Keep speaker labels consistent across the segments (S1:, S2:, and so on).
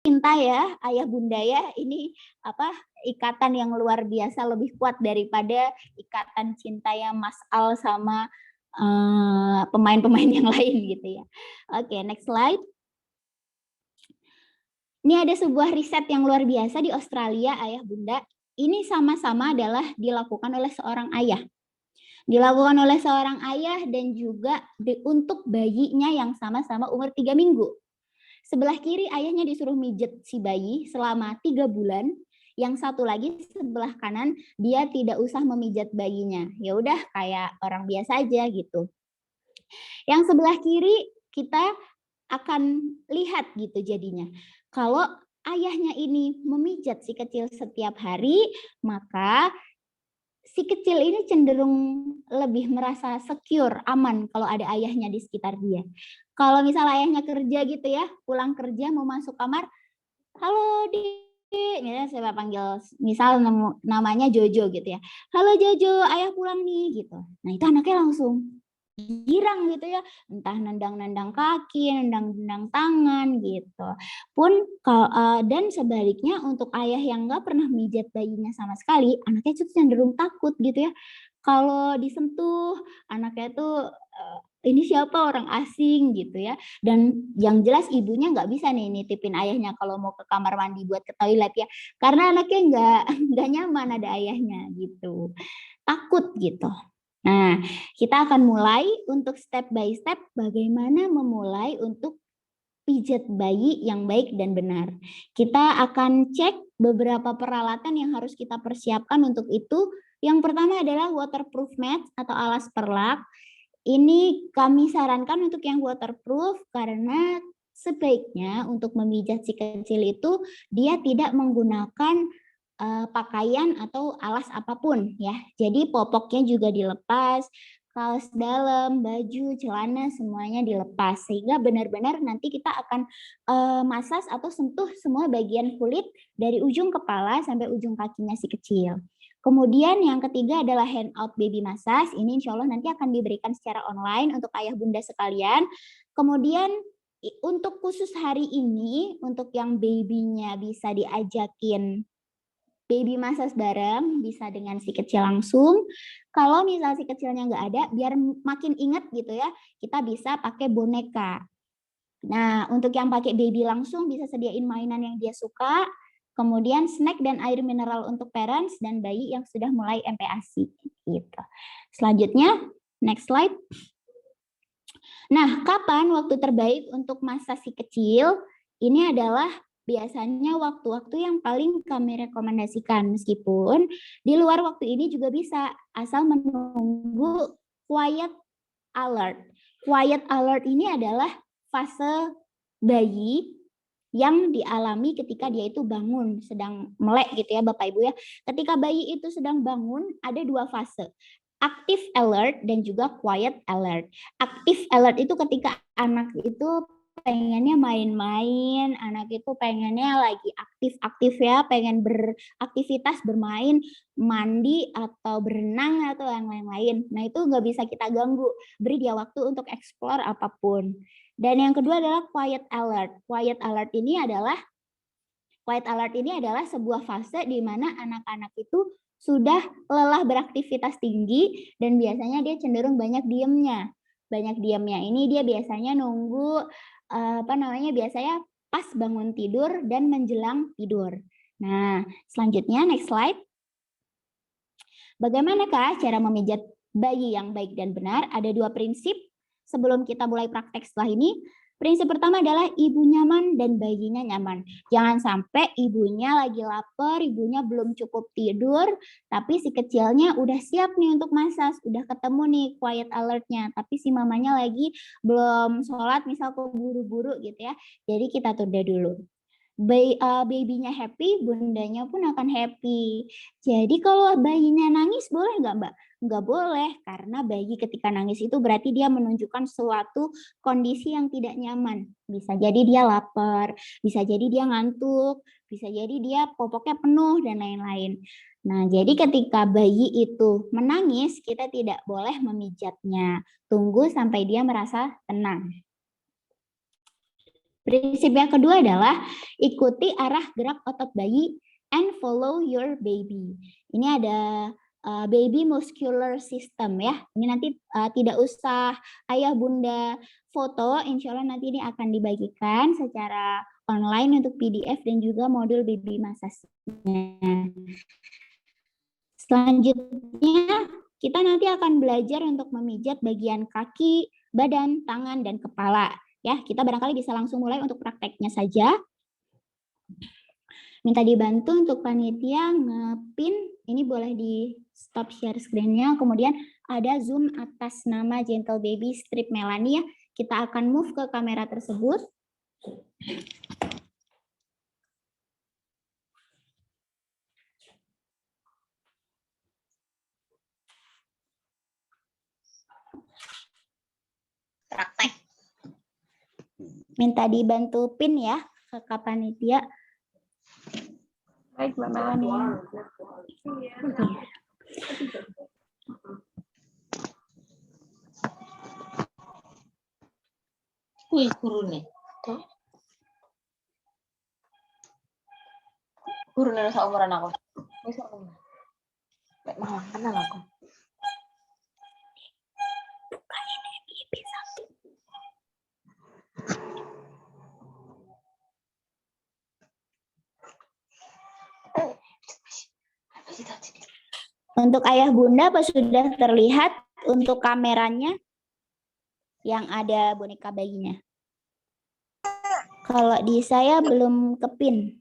S1: cinta ya, ayah bunda ya, ini ikatan yang luar biasa lebih kuat daripada ikatan cinta yang Mas Al sama pemain-pemain yang lain gitu ya. Oke, next slide. Ini ada sebuah riset yang luar biasa di Australia, ayah bunda. Ini sama-sama adalah dilakukan oleh seorang ayah. Dilakukan oleh seorang ayah dan juga untuk bayinya yang sama-sama umur 3 minggu. Sebelah kiri ayahnya disuruh mijet si bayi selama 3 bulan. Yang satu lagi sebelah kanan dia tidak usah memijat bayinya. Ya udah kayak orang biasa aja gitu. Yang sebelah kiri kita akan lihat gitu jadinya. Kalau ayahnya ini memijat si kecil setiap hari, maka si kecil ini cenderung lebih merasa secure, aman kalau ada ayahnya di sekitar dia. Kalau misalnya ayahnya kerja gitu ya, pulang kerja mau masuk kamar, halo Dik, misalnya saya panggil, misal namanya Jojo gitu ya. Halo Jojo, ayah pulang nih gitu. Nah itu anaknya langsung girang gitu ya, entah nendang-nendang kaki, nendang-nendang tangan gitu. Dan sebaliknya untuk ayah yang nggak pernah mijat bayinya sama sekali, anaknya itu cenderung takut gitu ya. Kalau disentuh, anaknya tuh ini siapa, orang asing gitu ya. Dan yang jelas ibunya nggak bisa nih nitipin ayahnya kalau mau ke kamar mandi buat ke toilet ya, karena anaknya nggak nyaman ada ayahnya gitu, takut gitu. Nah, kita akan mulai untuk step by step bagaimana memulai untuk pijat bayi yang baik dan benar. Kita akan cek beberapa peralatan yang harus kita persiapkan untuk itu. Yang pertama adalah waterproof mat atau alas perlak. Ini kami sarankan untuk yang waterproof karena sebaiknya untuk memijat si kecil itu dia tidak menggunakan pakaian atau alas apapun ya. Jadi popoknya juga dilepas, kaos dalam, baju, celana semuanya dilepas sehingga benar-benar nanti kita akan masas atau sentuh semua bagian kulit dari ujung kepala sampai ujung kakinya si kecil. Kemudian yang ketiga adalah hand out baby massage. Ini insya Allah nanti akan diberikan secara online untuk ayah bunda sekalian. Kemudian untuk khusus hari ini, untuk yang babynya bisa diajakin baby massage bareng, bisa dengan si kecil langsung. Kalau misalnya si kecilnya nggak ada, biar makin ingat gitu ya, kita bisa pakai boneka. Nah, untuk yang pakai baby langsung bisa sediain mainan yang dia suka, kemudian snack dan air mineral untuk parents dan bayi yang sudah mulai MPASI gitu. Selanjutnya, next slide. Nah, kapan waktu terbaik untuk masa si kecil? Ini adalah biasanya waktu-waktu yang paling kami rekomendasikan, meskipun di luar waktu ini juga bisa, asal menunggu quiet alert. Quiet alert ini adalah fase bayi yang dialami ketika dia itu bangun, sedang melek gitu ya Bapak Ibu ya. Ketika bayi itu sedang bangun, ada dua fase. Active alert dan juga quiet alert. Active alert itu ketika anak itu pengennya main-main, anak itu pengennya lagi aktif-aktif ya, pengen beraktivitas, bermain, mandi atau berenang atau yang lain-lain. Nah itu nggak bisa kita ganggu, beri dia waktu untuk explore apapun. Dan yang kedua adalah quiet alert. Quiet alert ini adalah sebuah fase di mana anak-anak itu sudah lelah beraktivitas tinggi dan biasanya dia cenderung banyak diamnya. Banyak diamnya ini dia biasanya nunggu biasanya pas bangun tidur dan menjelang tidur. Nah, selanjutnya next slide. Bagaimanakah cara memijat bayi yang baik dan benar? Ada dua prinsip sebelum kita mulai praktek setelah ini. Prinsip pertama adalah ibu nyaman dan bayinya nyaman. Jangan sampai ibunya lagi lapar, ibunya belum cukup tidur, tapi si kecilnya udah siap nih untuk massage, udah ketemu nih quiet alertnya, tapi si mamanya lagi belum sholat, misal keburu-buru gitu ya. Jadi kita tunda dulu. Babynya happy, bundanya pun akan happy. Jadi kalau bayinya nangis boleh nggak Mbak? Nggak boleh, karena bayi ketika nangis itu berarti dia menunjukkan suatu kondisi yang tidak nyaman. Bisa jadi dia lapar, bisa jadi dia ngantuk, bisa jadi dia popoknya penuh, dan lain-lain. Nah, jadi ketika bayi itu menangis, kita tidak boleh memijatnya. Tunggu sampai dia merasa tenang. Prinsip yang kedua adalah ikuti arah gerak otot bayi and follow your baby. Ini ada baby muscular system ya. Ini nanti tidak usah ayah bunda foto, insya Allah nanti ini akan dibagikan secara online untuk PDF dan juga modul baby massage-nya. Selanjutnya kita nanti akan belajar untuk memijat bagian kaki, badan, tangan, dan kepala. Ya, kita barangkali bisa langsung mulai untuk prakteknya saja. Minta dibantu untuk panitia ngepin, ini boleh di stop share screen-nya. Kemudian ada zoom atas nama Gentle Baby Strip Melanie ya. Kita akan move ke kamera tersebut. Praktek. Minta dibantu pin ya ke panitia.
S2: Baik, Mbak Melanie.
S3: Wih, guru nih. Guru nih seumuran aku. Wis seumuran. Nek malah kenal aku.
S1: Untuk ayah bunda apa sudah terlihat untuk kameranya yang ada boneka bayinya? Kalau di saya belum kepin.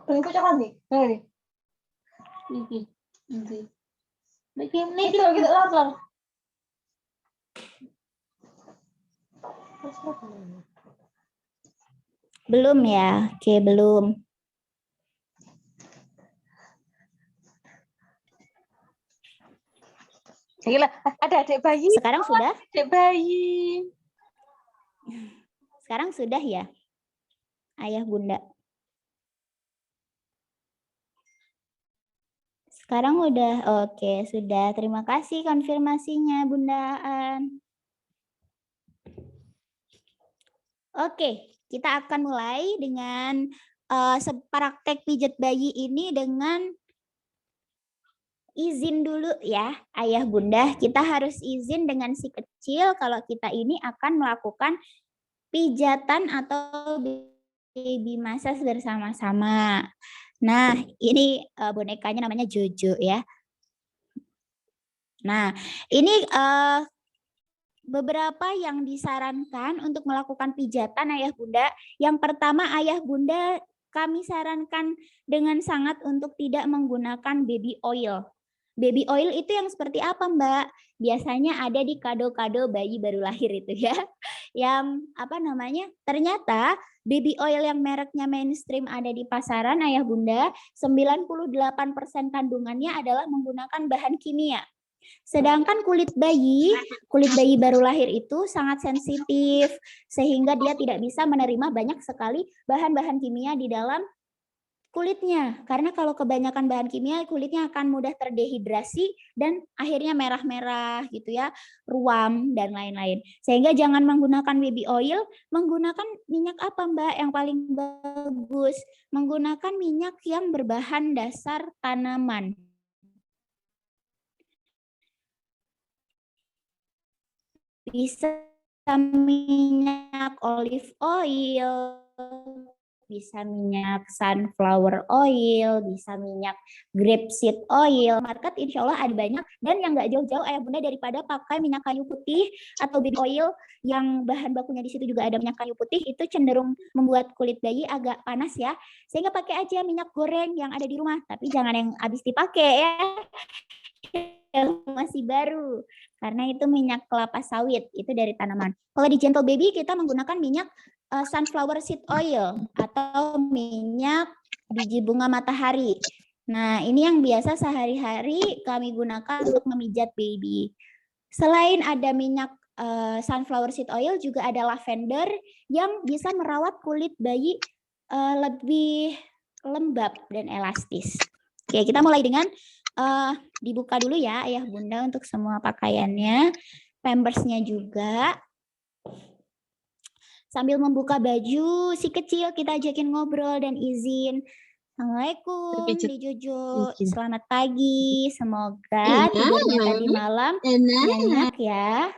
S3: Ini cocok nih. Nih. Ini kita langsung.
S1: Belum ya? Oke, belum.
S3: Gila, ada adik bayi.
S1: Sekarang sudah?
S3: Adik bayi.
S1: Sekarang sudah ya? Ayah bunda. Sekarang udah, oke, sudah. Terima kasih konfirmasinya, Bunda Aan. Oke, kita akan mulai dengan praktek pijat bayi ini dengan izin dulu ya, ayah bunda. Kita harus izin dengan si kecil kalau kita ini akan melakukan pijatan atau baby massage bersama-sama. Nah, ini bonekanya namanya Jojo ya. Nah, ini beberapa yang disarankan untuk melakukan pijatan ayah bunda. Yang pertama, ayah bunda kami sarankan dengan sangat untuk tidak menggunakan baby oil. Baby oil itu yang seperti apa, Mbak? Biasanya ada di kado-kado bayi baru lahir itu ya. Yang apa namanya? Ternyata baby oil yang mereknya mainstream ada di pasaran ayah bunda, 98% kandungannya adalah menggunakan bahan kimia. Sedangkan kulit bayi baru lahir itu sangat sensitif sehingga dia tidak bisa menerima banyak sekali bahan-bahan kimia di dalam kulitnya. Karena kalau kebanyakan bahan kimia kulitnya akan mudah terdehidrasi dan akhirnya merah-merah gitu ya, ruam dan lain-lain. Sehingga jangan menggunakan baby oil, menggunakan minyak apa Mbak yang paling bagus? Menggunakan minyak yang berbahan dasar tanaman. Bisa minyak olive oil, bisa minyak sunflower oil, bisa minyak grapeseed oil. Market insya Allah ada banyak. Dan yang nggak jauh-jauh ayah bunda daripada pakai minyak kayu putih atau baby oil yang bahan bakunya di situ juga ada minyak kayu putih, itu cenderung membuat kulit bayi agak panas ya. Sehingga pakai aja minyak goreng yang ada di rumah. Tapi jangan yang habis dipakai ya. Yang masih baru karena itu minyak kelapa sawit itu dari tanaman. Kalau di Gentle Baby kita menggunakan minyak sunflower seed oil atau minyak biji bunga matahari. Nah, ini yang biasa sehari-hari kami gunakan untuk memijat baby. Selain ada minyak sunflower seed oil, juga ada lavender yang bisa merawat kulit bayi lebih lembab dan elastis. Oke, kita mulai dengan dibuka dulu ya ayah bunda untuk semua pakaiannya, pampersnya juga. Sambil membuka baju, si kecil kita ajakin ngobrol dan izin. Assalamualaikum, Di Jojo. Selamat pagi. Semoga tidurnya tadi malam nyenyak ya.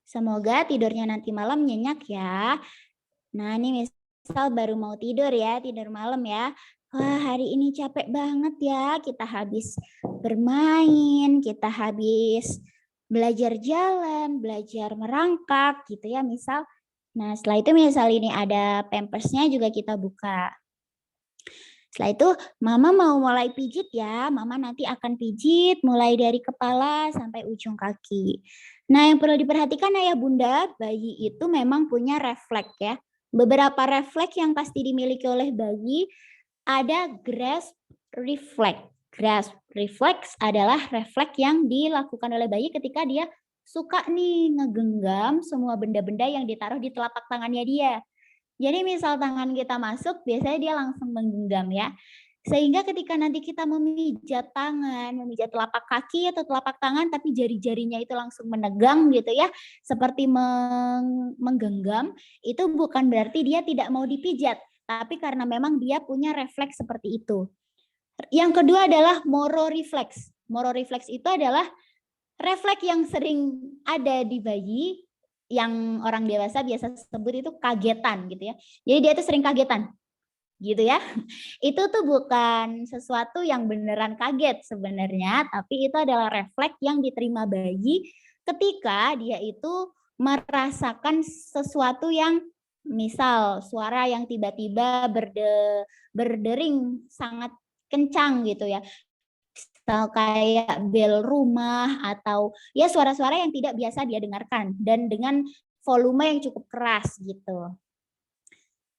S1: Semoga tidurnya nanti malam nyenyak ya. Nah, ini misal baru mau tidur ya, tidur malam ya. Wah, hari ini capek banget ya. Kita habis bermain, kita habis belajar jalan, belajar merangkak gitu ya misal. Nah, setelah itu misal ini ada pampersnya juga kita buka. Setelah itu mama mau mulai pijit ya, mama nanti akan pijit mulai dari kepala sampai ujung kaki. Nah yang perlu diperhatikan ayah bunda, bayi itu memang punya refleks ya. Beberapa refleks yang pasti dimiliki oleh bayi ada grasp reflex. Grasp reflex adalah refleks yang dilakukan oleh bayi ketika dia suka nih ngegenggam semua benda-benda yang ditaruh di telapak tangannya dia. Jadi misal tangan kita masuk, biasanya dia langsung menggenggam ya. Sehingga ketika nanti kita memijat tangan, memijat telapak kaki atau telapak tangan, tapi jari-jarinya itu langsung menegang gitu ya, seperti menggenggam, itu bukan berarti dia tidak mau dipijat, tapi karena memang dia punya refleks seperti itu. Yang kedua adalah mororefleks. Mororefleks itu adalah refleks yang sering ada di bayi, yang orang dewasa biasa sebut itu kagetan gitu ya. Jadi dia tuh sering kagetan gitu ya. Itu tuh bukan sesuatu yang beneran kaget sebenarnya, tapi itu adalah refleks yang diterima bayi ketika dia itu merasakan sesuatu yang misal suara yang tiba-tiba berdering sangat kencang gitu ya. Kayak bel rumah atau ya suara-suara yang tidak biasa dia dengarkan dan dengan volume yang cukup keras gitu.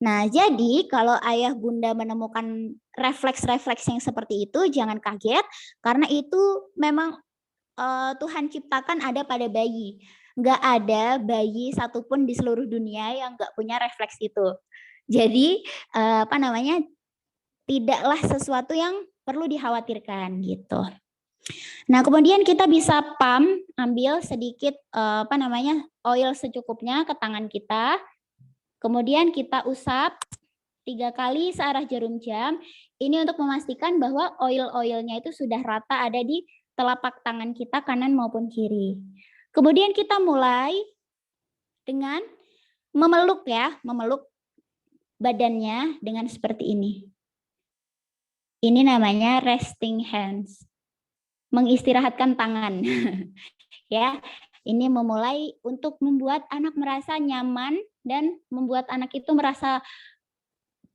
S1: Nah, jadi kalau ayah bunda menemukan refleks-refleks yang seperti itu jangan kaget karena itu memang Tuhan ciptakan ada pada bayi. Nggak ada bayi satupun di seluruh dunia yang nggak punya refleks itu. Jadi tidaklah sesuatu yang perlu dikhawatirkan gitu. Nah, kemudian kita bisa ambil sedikit oil secukupnya ke tangan kita. Kemudian kita usap 3 kali searah jarum jam. Ini untuk memastikan bahwa oil-oilnya itu sudah rata ada di telapak tangan kita kanan maupun kiri. Kemudian kita mulai dengan memeluk badannya dengan seperti ini. Ini namanya resting hands. Mengistirahatkan tangan. Ya, ini memulai untuk membuat anak merasa nyaman dan membuat anak itu merasa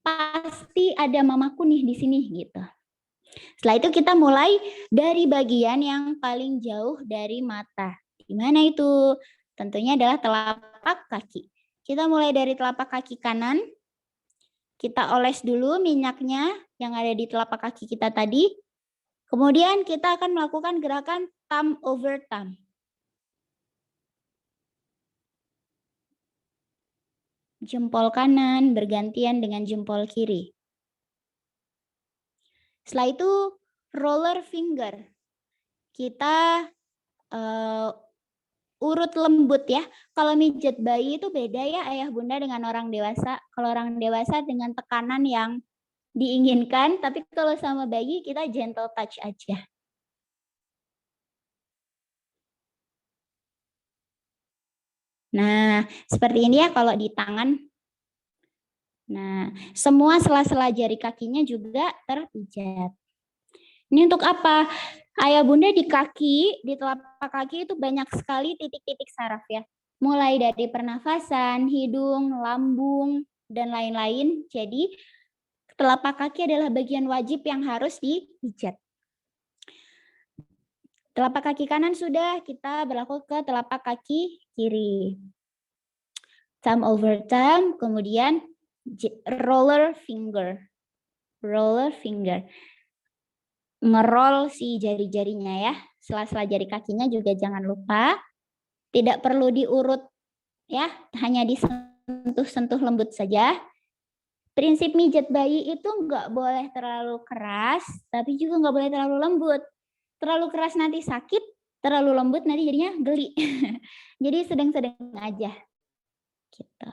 S1: pasti ada mamaku nih di sini gitu. Setelah itu kita mulai dari bagian yang paling jauh dari mata. Di mana itu? Tentunya adalah telapak kaki. Kita mulai dari telapak kaki kanan. Kita oles dulu minyaknya yang ada di telapak kaki kita tadi. Kemudian kita akan melakukan gerakan thumb over thumb. Jempol kanan bergantian dengan jempol kiri. Setelah itu roller finger. Kita urut lembut ya. Kalau mijat bayi itu beda ya ayah bunda dengan orang dewasa. Kalau orang dewasa dengan tekanan yang diinginkan, tapi kalau sama bayi kita gentle touch aja. Nah, seperti ini ya kalau di tangan. Nah, semua sela-sela jari kakinya juga terpijat. Ini untuk apa? Ayah bunda di kaki, di telapak kaki itu banyak sekali titik-titik saraf ya. Mulai dari pernafasan, hidung, lambung, dan lain-lain. Jadi, telapak kaki adalah bagian wajib yang harus dipijat. Telapak kaki kanan sudah, kita berlaku ke telapak kaki kiri. Thumb over thumb, kemudian roller finger. Roller finger. Ngerol si jari-jarinya ya. Sela-sela jari kakinya juga jangan lupa. Tidak perlu diurut ya, hanya disentuh-sentuh lembut saja. Prinsip mijat bayi itu nggak boleh terlalu keras, tapi juga nggak boleh terlalu lembut. Terlalu keras nanti sakit, terlalu lembut nanti jadinya geli. Jadi sedang-sedang aja. Gitu.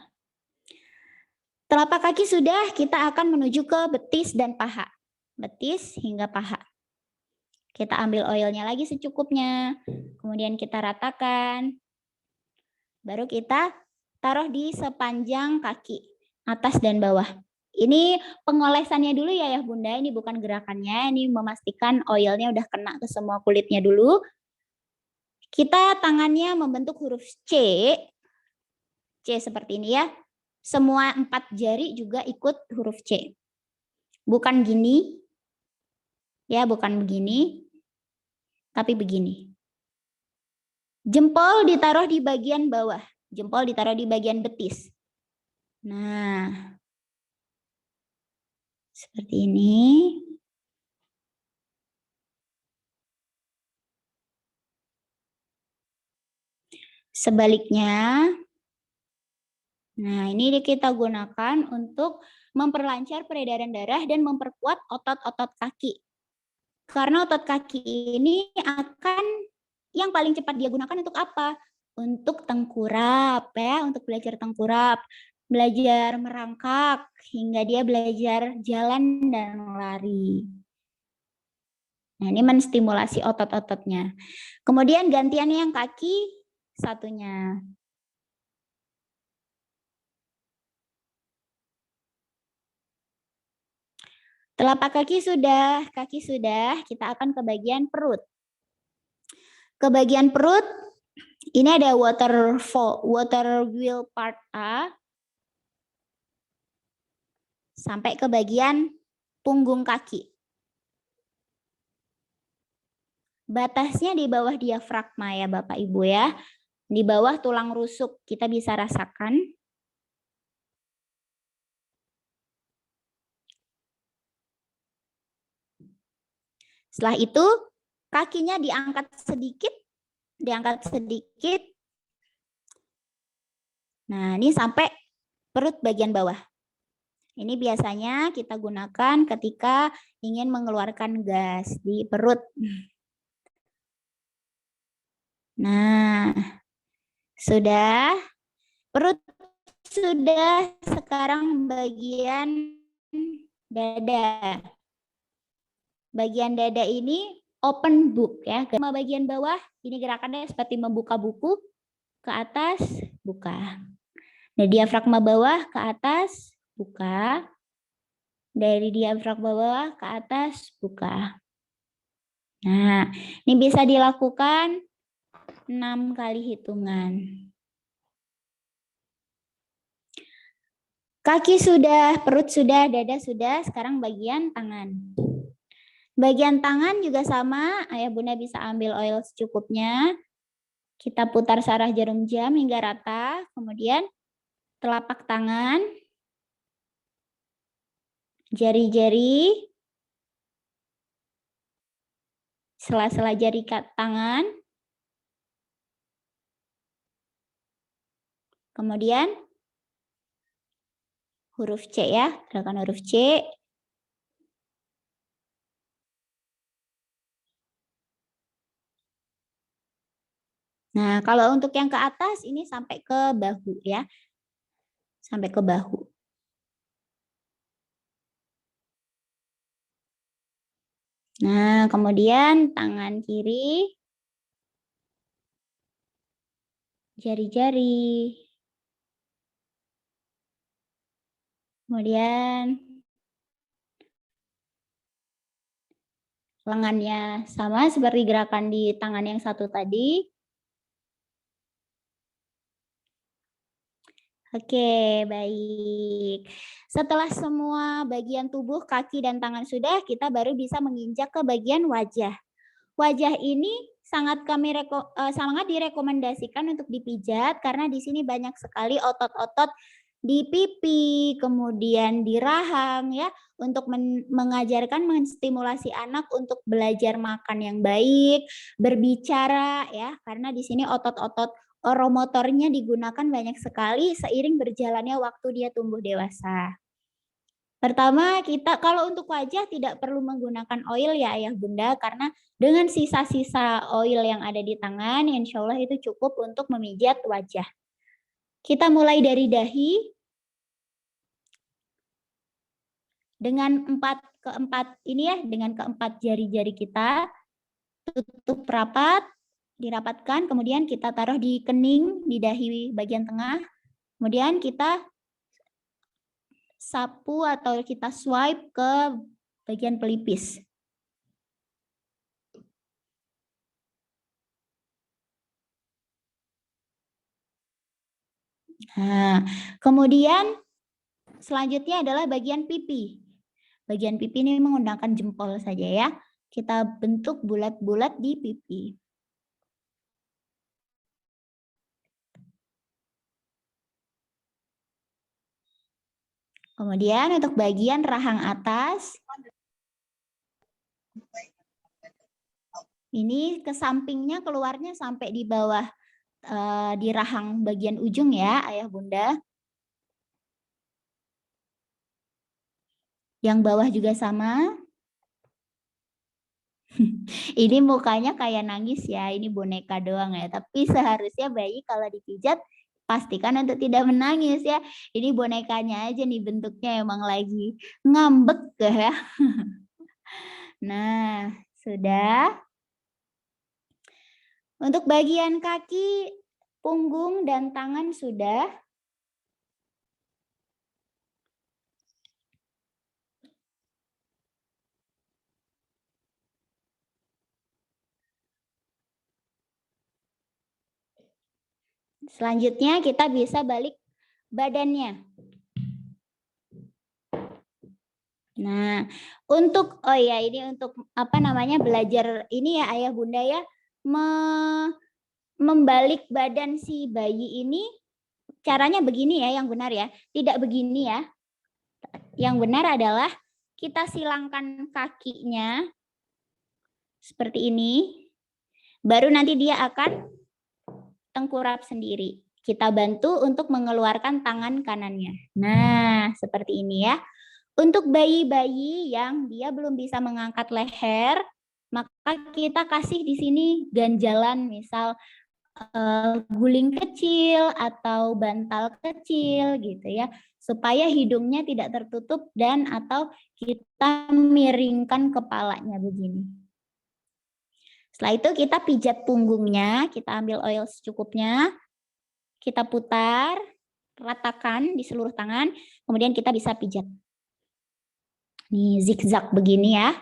S1: Telapak kaki sudah, kita akan menuju ke betis dan paha. Betis hingga paha. Kita ambil oilnya lagi secukupnya. Kemudian kita ratakan. Baru kita taruh di sepanjang kaki, atas dan bawah. Ini pengolesannya dulu ya Bunda, ini bukan gerakannya, ini memastikan oilnya udah kena ke semua kulitnya dulu. Kita tangannya membentuk huruf C. C seperti ini ya. Semua 4 jari juga ikut huruf C. Bukan gini. Ya, bukan begini. Tapi begini. Jempol ditaruh di bagian bawah. Jempol ditaruh di bagian betis. Nah. Seperti ini. Sebaliknya. Nah, ini kita gunakan untuk memperlancar peredaran darah dan memperkuat otot-otot kaki. Karena otot kaki ini akan yang paling cepat dia gunakan untuk apa? Untuk tengkurap ya, untuk belajar tengkurap, belajar merangkak hingga dia belajar jalan dan lari. Nah, ini menstimulasi otot-ototnya. Kemudian gantiannya yang kaki satunya. Telapak kaki sudah, kita akan ke bagian perut. Ke bagian perut, ini ada water wheel part A, sampai ke bagian punggung kaki. Batasnya di bawah diafragma ya Bapak Ibu ya. Di bawah tulang rusuk, kita bisa rasakan. Setelah itu, kakinya diangkat sedikit. Nah, ini sampai perut bagian bawah. Ini biasanya kita gunakan ketika ingin mengeluarkan gas di perut. Nah, sudah. Perut sudah, sekarang bagian dada. Bagian dada ini open book ya. Sama bagian bawah ini gerakannya seperti membuka buku, ke atas buka. Dari diafragma bawah ke atas buka. Dari diafragma bawah ke atas buka. Nah, ini bisa dilakukan 6 kali hitungan. Kaki sudah, perut sudah, dada sudah, sekarang bagian tangan. Bagian tangan juga sama, Ayah Bunda bisa ambil oil secukupnya. Kita putar searah jarum jam hingga rata, kemudian telapak tangan, jari-jari, sela-sela jari tangan, kemudian huruf C ya, gerakan huruf C. Nah, kalau untuk yang ke atas ini sampai ke bahu ya. Sampai ke bahu. Nah, kemudian tangan kiri. Jari-jari. Kemudian lengannya sama seperti gerakan di tangan yang satu tadi. Oke, baik. Setelah semua bagian tubuh, kaki dan tangan sudah, kita baru bisa menginjak ke bagian wajah. Wajah ini sangat direkomendasikan untuk dipijat karena di sini banyak sekali otot-otot di pipi, kemudian di rahang ya, untuk mengajarkan, menstimulasi anak untuk belajar makan yang baik, berbicara ya, karena di sini otot-otot oromotornya digunakan banyak sekali seiring berjalannya waktu dia tumbuh dewasa. Pertama, kita kalau untuk wajah tidak perlu menggunakan oil ya Ayah Bunda, karena dengan sisa-sisa oil yang ada di tangan, insya Allah itu cukup untuk memijat wajah. Kita mulai dari dahi dengan keempat ini ya, dengan keempat jari-jari kita tutup rapat, dirapatkan, kemudian kita taruh di kening, di dahi bagian tengah, kemudian kita sapu atau kita swipe ke bagian pelipis. Nah, kemudian selanjutnya adalah bagian pipi. Bagian pipi ini menggunakan jempol saja ya. Kita bentuk bulat-bulat di pipi. Kemudian untuk bagian rahang atas, ini ke sampingnya keluarnya sampai di bawah di rahang bagian ujung ya, ayah bunda. Yang bawah juga sama. Ini mukanya kayak nangis ya, ini boneka doang ya. Tapi seharusnya bayi kalau dipijat pastikan untuk tidak menangis ya. Ini bonekanya aja nih bentuknya emang lagi ngambek ya. Nah, sudah. Untuk bagian kaki, punggung, dan tangan sudah. Selanjutnya kita bisa balik badannya. Nah, untuk ini untuk belajar ini ya ayah bunda ya, membalik badan si bayi ini caranya begini ya yang benar ya, tidak begini ya. Yang benar adalah kita silangkan kakinya seperti ini, baru nanti dia akan tengkurap sendiri. Kita bantu untuk mengeluarkan tangan kanannya. Nah, seperti ini ya. Untuk bayi-bayi yang dia belum bisa mengangkat leher, maka kita kasih di sini ganjalan, misal guling kecil atau bantal kecil gitu ya, supaya hidungnya tidak tertutup dan atau kita miringkan kepalanya begini. Setelah itu kita pijat punggungnya, kita ambil oil secukupnya, kita putar, ratakan di seluruh tangan, kemudian kita bisa pijat. Nih zigzag begini ya.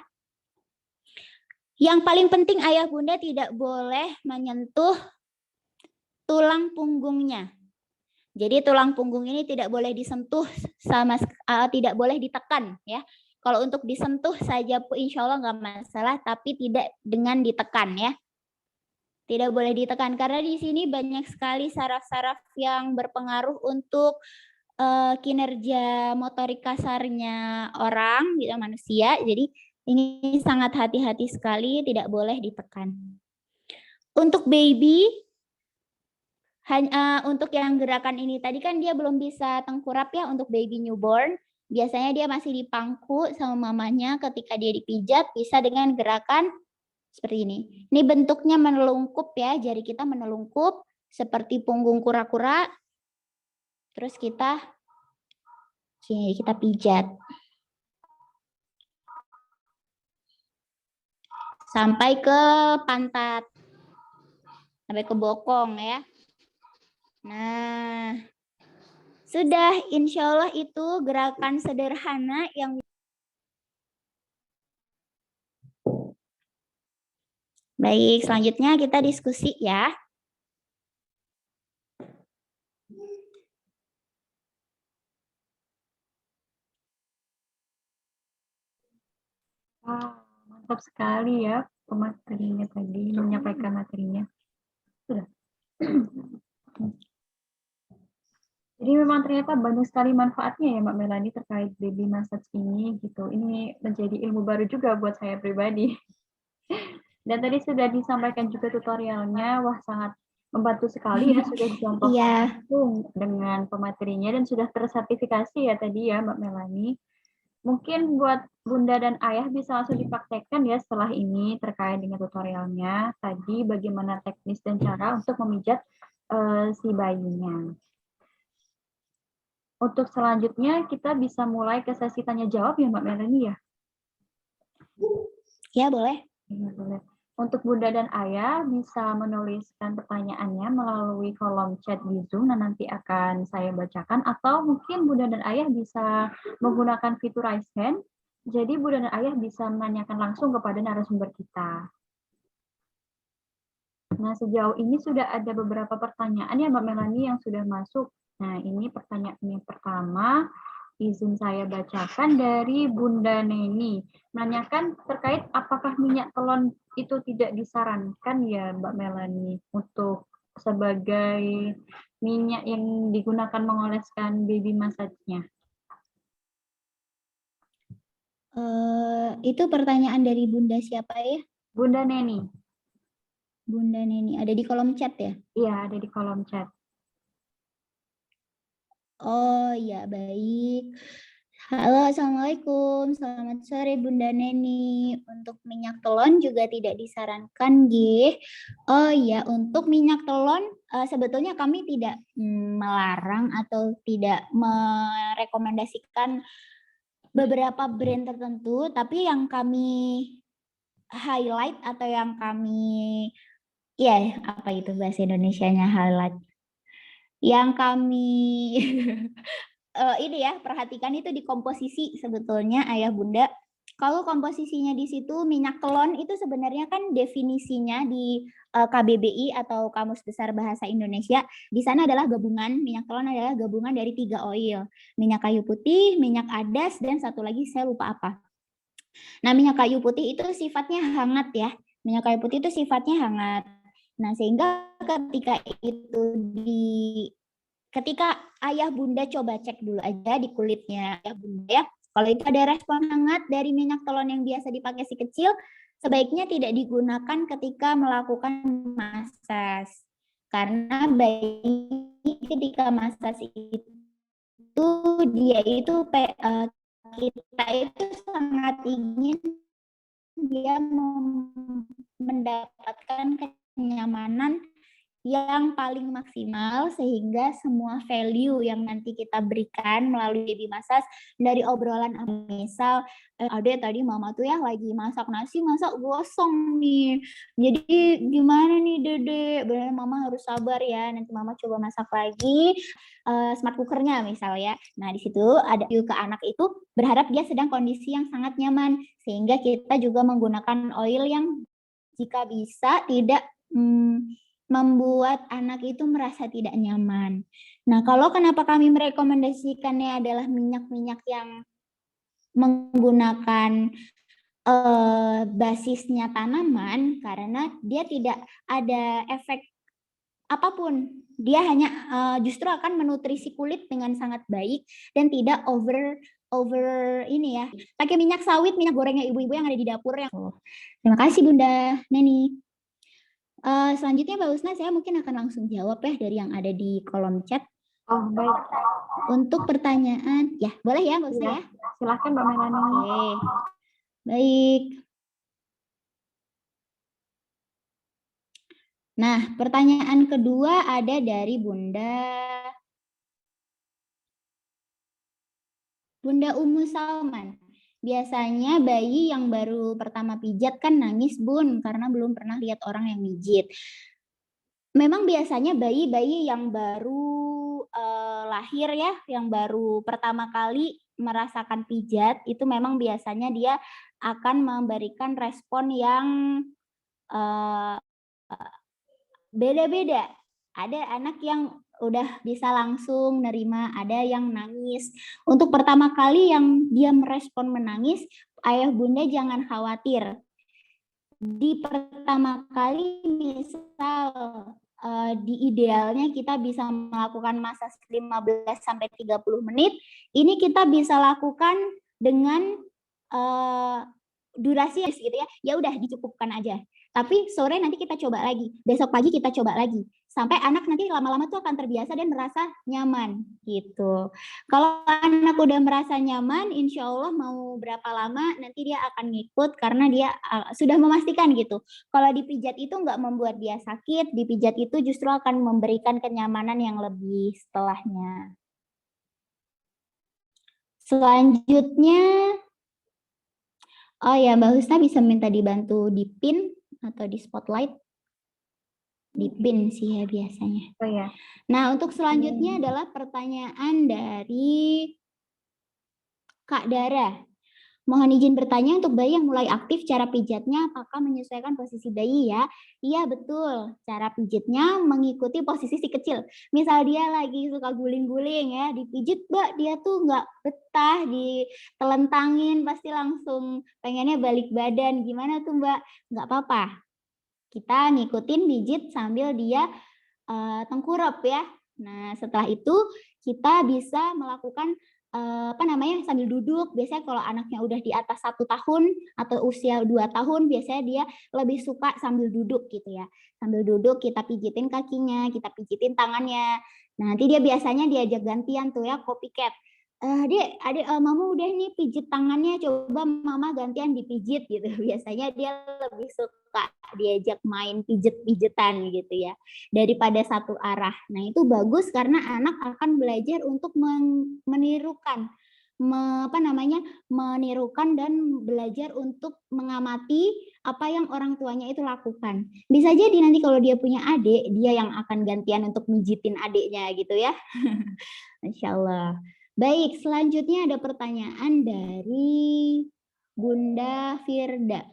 S1: Yang paling penting ayah bunda tidak boleh menyentuh tulang punggungnya. Jadi tulang punggung ini tidak boleh disentuh tidak boleh ditekan ya. Kalau untuk disentuh saja insya Allah nggak masalah, tapi tidak dengan ditekan ya. Tidak boleh ditekan karena di sini banyak sekali saraf-saraf yang berpengaruh untuk kinerja motorik kasarnya orang, gitu, manusia. Jadi ini sangat hati-hati sekali, tidak boleh ditekan. Untuk baby, untuk yang gerakan ini tadi kan dia belum bisa tengkurap ya untuk baby newborn. Biasanya dia masih dipangku sama mamanya, ketika dia dipijat bisa dengan gerakan seperti ini. Ini bentuknya menelungkup ya, jari kita menelungkup seperti punggung kura-kura. Terus kita pijat. Sampai ke pantat. Sampai ke bokong ya. Nah, sudah, insya Allah itu gerakan sederhana yang baik. Selanjutnya kita diskusi ya.
S3: Mantap sekali ya pematerinya tadi, menyampaikan materinya. Sudah. Jadi memang ternyata banyak sekali manfaatnya ya Mbak Melanie terkait baby massage ini gitu. Ini menjadi ilmu baru juga buat saya pribadi. Dan tadi sudah disampaikan juga tutorialnya, wah sangat membantu sekali ya, sudah dicontohkan langsung dengan pematerinya dan sudah tersertifikasi ya tadi ya Mbak Melanie. Mungkin buat Bunda dan Ayah bisa langsung dipraktekkan ya setelah ini terkait dengan tutorialnya. Tadi bagaimana teknis dan cara untuk memijat si bayinya. Untuk selanjutnya kita bisa mulai ke sesi tanya jawab ya Mbak Melanie ya?
S1: Ya, boleh.
S3: Ya, boleh. Untuk Bunda dan Ayah bisa menuliskan pertanyaannya melalui kolom chat di Zoom dan nanti akan saya bacakan, atau mungkin Bunda dan Ayah bisa menggunakan fitur raise hand. Jadi Bunda dan Ayah bisa menanyakan langsung kepada narasumber kita. Nah, sejauh ini sudah ada beberapa pertanyaan ya Mbak Melanie yang sudah masuk. Nah, ini pertanyaan yang pertama, izin saya bacakan dari Bunda Neni. Menanyakan terkait apakah minyak telon itu tidak disarankan ya Mbak Melanie untuk sebagai minyak yang digunakan mengoleskan baby massage-nya.
S1: Itu pertanyaan dari Bunda siapa ya?
S3: Bunda Neni.
S1: Bunda Neni, ada di kolom chat ya?
S3: Iya, ada di kolom chat.
S1: Oh ya, baik. Halo, Assalamualaikum. Selamat sore Bunda Neni. Untuk minyak telon juga tidak disarankan, Gih. Oh ya, untuk minyak telon sebetulnya kami tidak melarang atau tidak merekomendasikan beberapa brand tertentu, tapi yang kami highlight atau yang kami apa itu bahasa Indonesianya highlight? Yang kami ini ya, perhatikan itu di komposisi sebetulnya Ayah Bunda. Kalau komposisinya di situ minyak telon itu sebenarnya kan definisinya di KBBI atau Kamus Besar Bahasa Indonesia, di sana adalah gabungan, minyak telon adalah gabungan dari 3 oil. Minyak kayu putih, minyak adas, dan satu lagi saya lupa apa. Nah, minyak kayu putih itu sifatnya hangat ya. Minyak kayu putih itu sifatnya hangat. Nah, sehingga ketika Ayah Bunda coba cek dulu aja di kulitnya Ayah Bunda ya. Kalau itu ada respon hangat dari minyak telon yang biasa dipakai si kecil, sebaiknya tidak digunakan ketika melakukan massage. Karena bayi ketika massage itu dia itu kita itu sangat ingin dia mendapatkan kenyamanan yang paling maksimal sehingga semua value yang nanti kita berikan melalui baby massage dari obrolan misal Ade tadi mama tuh ya lagi masak nasi masak gosong nih, jadi gimana nih Dede, benar mama harus sabar ya, nanti mama coba masak lagi smart cookernya misal ya. Nah di situ ada ke anak itu berharap dia sedang kondisi yang sangat nyaman, sehingga kita juga menggunakan oil yang jika bisa tidak membuat anak itu merasa tidak nyaman. Nah, kalau kenapa kami merekomendasikannya adalah minyak-minyak yang menggunakan basisnya tanaman, karena dia tidak ada efek apapun. Dia hanya justru akan menutrisi kulit dengan sangat baik dan tidak over ini ya. Pakai minyak sawit, minyak gorengnya ibu-ibu yang ada di dapur yang. Terima kasih Bunda Neni. Selanjutnya Mbak Husna, saya mungkin akan langsung jawab ya dari yang ada di kolom chat.
S3: Oh, baik.
S1: Untuk pertanyaan, ya boleh ya Mbak Husna ya?
S3: Silahkan Mbak Melanie.
S1: Oke, baik. Nah, pertanyaan kedua ada dari Bunda Umu Salman. Biasanya bayi yang baru pertama pijat kan nangis Bun, karena belum pernah lihat orang yang mijit. Memang biasanya bayi-bayi yang baru lahir ya, yang baru pertama kali merasakan pijat, itu memang biasanya dia akan memberikan respon yang beda-beda. Ada anak yang udah bisa langsung nerima, ada yang nangis. Untuk pertama kali yang dia merespon menangis, Ayah Bunda jangan khawatir. Di pertama kali misal di idealnya kita bisa melakukan massage 15-30 menit. Ini kita bisa lakukan dengan durasi gitu ya. Ya udah dicukupkan aja. Tapi sore nanti kita coba lagi, besok pagi kita coba lagi, sampai anak nanti lama-lama tuh akan terbiasa dan merasa nyaman gitu. Kalau anak udah merasa nyaman, insya Allah mau berapa lama nanti dia akan ngikut karena dia sudah memastikan gitu. Kalau dipijat itu nggak membuat dia sakit, dipijat itu justru akan memberikan kenyamanan yang lebih setelahnya. Selanjutnya, oh ya Mbak Husna bisa minta dibantu di pin atau di spotlight. Di pin sih ya biasanya.
S3: Oh ya.
S1: Nah, untuk selanjutnya adalah pertanyaan dari Kak Dara. Mohon izin bertanya, untuk bayi yang mulai aktif, cara pijatnya apakah menyesuaikan posisi bayi ya? Iya betul, cara pijitnya mengikuti posisi si kecil. Misal dia lagi suka guling-guling ya, dipijit Mbak, dia tuh nggak betah, ditelentangin, pasti langsung pengennya balik badan. Gimana tuh Mbak? Nggak apa-apa. Kita ngikutin pijit sambil dia tengkurap ya. Nah setelah itu kita bisa melakukan sambil duduk. Biasanya kalau anaknya udah di atas 1 tahun atau usia 2 tahun, biasanya dia lebih suka sambil duduk gitu ya. Sambil duduk kita pijitin kakinya, kita pijitin tangannya. Nah, nanti dia biasanya diajak gantian tuh ya, copycat. Adik, mama udah nih pijit tangannya, coba mama gantian dipijit gitu. Biasanya dia lebih suka diajak main pijet-pijetan gitu ya, daripada satu arah. Nah itu bagus karena anak akan belajar untuk menirukan, menirukan dan belajar untuk mengamati apa yang orang tuanya itu lakukan. Bisa jadi nanti kalau dia punya adik, dia yang akan gantian untuk mijitin adiknya gitu ya. Masya Allah. Baik, selanjutnya ada pertanyaan dari Bunda Firda.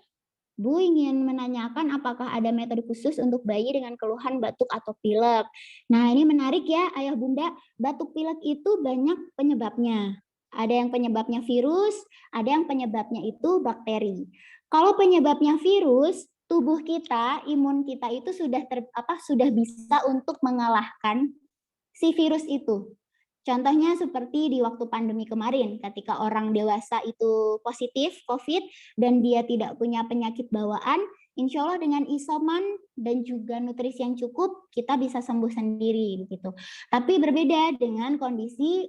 S1: Bu ingin menanyakan apakah ada metode khusus untuk bayi dengan keluhan batuk atau pilek. Nah ini menarik ya Ayah Bunda, batuk pilek itu banyak penyebabnya. Ada yang penyebabnya virus, ada yang penyebabnya itu bakteri. Kalau penyebabnya virus, tubuh kita, imun kita itu sudah bisa untuk mengalahkan si virus itu. Contohnya seperti di waktu pandemi kemarin, ketika orang dewasa itu positif COVID dan dia tidak punya penyakit bawaan, insya Allah dengan isoman dan juga nutrisi yang cukup, kita bisa sembuh sendiri begitu. Tapi berbeda dengan kondisi